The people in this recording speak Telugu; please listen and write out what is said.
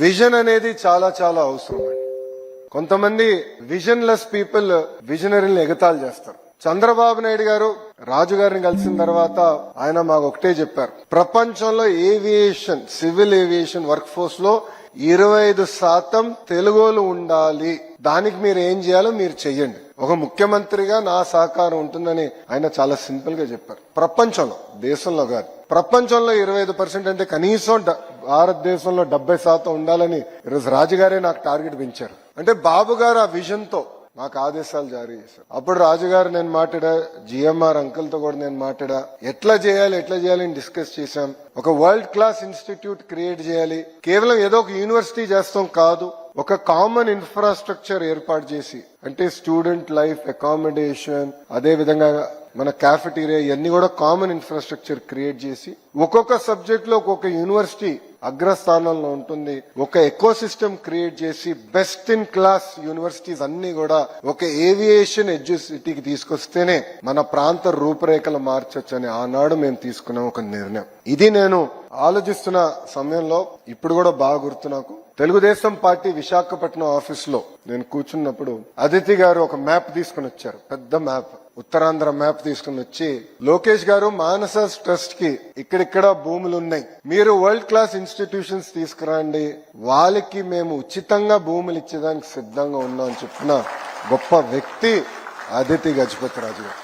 విజన్ అనేది చాలా చాలా అవసరం. కొంతమంది విజన్ లెస్ పీపుల్ విజనరీని ఎగతాళి చేస్తారు. చంద్రబాబు నాయుడు గారు రాజు గారిని కలిసిన తర్వాత ఆయన మాకు ఒకటే చెప్పారు, ప్రపంచంలో aviation civil aviation work force లో 25% తెలుగోలు ఉండాలి, దానికి మీరు ఏం చేయాలో మీరు చెయ్యండి. ఒక ముఖ్యమంత్రిగా నా సహకారం ఉంటుందని ఆయన చాలా సింపుల్ గా చెప్పారు. ప్రపంచంలో, దేశంలో కాదు, ప్రపంచంలో 25% అంటే కనీసం భారతదేశంలో 70% ఉండాలని ఈరోజు రాజుగారే నాకు టార్గెట్ పెంచారు. అంటే బాబు గారు ఆ విజన్ తో నాకు ఆదేశాలు జారీ చేశారు. అప్పుడు రాజుగారు నేను మాట్లాడా, జిఎంఆర్ అంకుల్ తో కూడా నేను మాట్లాడా, ఎట్లా చేయాలి అని డిస్కస్ చేశాం. ఒక వరల్డ్ క్లాస్ ఇన్స్టిట్యూట్ క్రియేట్ చేయాలి. కేవలం ఏదో ఒక యూనివర్సిటీ చేస్తాం కాదు, ఒక కామన్ ఇన్ఫ్రాస్ట్రక్చర్ ఏర్పాటు చేసి, అంటే స్టూడెంట్ లైఫ్, అకామిడేషన్, అదే విధంగా మన క్యాఫెటీరియా, ఇవన్నీ కూడా కామన్ ఇన్ఫ్రాస్ట్రక్చర్ క్రియేట్ చేసి ఒక్కొక్క సబ్జెక్ట్ లో ఒక్కొక్క యూనివర్సిటీ అగ్రస్థానంలో ఉంటుంది. ఒక ఎకో సిస్టమ్ క్రియేట్ చేసి బెస్ట్ ఇన్ క్లాస్ యూనివర్సిటీస్ అన్ని కూడా ఒక ఏవియేషన్ ఎడ్యుసిటీకి తీసుకొస్తేనే మన ప్రాంత రూపురేఖలు మార్చొచ్చని ఆనాడు మేము తీసుకున్నాం ఒక నిర్ణయం. ఇది నేను ఆలోచిస్తున్న సమయంలో ఇప్పుడు కూడా బాగా గుర్తు నాకు, తెలుగుదేశం పార్టీ విశాఖపట్నం ఆఫీస్ లో నేను కూర్చున్నప్పుడు అదితి గారు ఒక మ్యాప్ తీసుకుని వచ్చారు, పెద్ద మ్యాప్, ఉత్తరాంధ్ర మ్యాప్ తీసుకుని వచ్చి, లోకేష్ గారు మానస ట్రస్ట్ కి ఇక్కడిక్కడ భూములు ఉన్నాయి, మీరు వరల్డ్ క్లాస్ ఇన్స్టిట్యూషన్స్ తీసుకురండి, వాళ్ళకి మేము ఉచితంగా భూములు ఇచ్చేదానికి సిద్ధంగా ఉన్నాం అని చెప్పిన గొప్ప వ్యక్తి అదితి గజపతి రాజు గారు.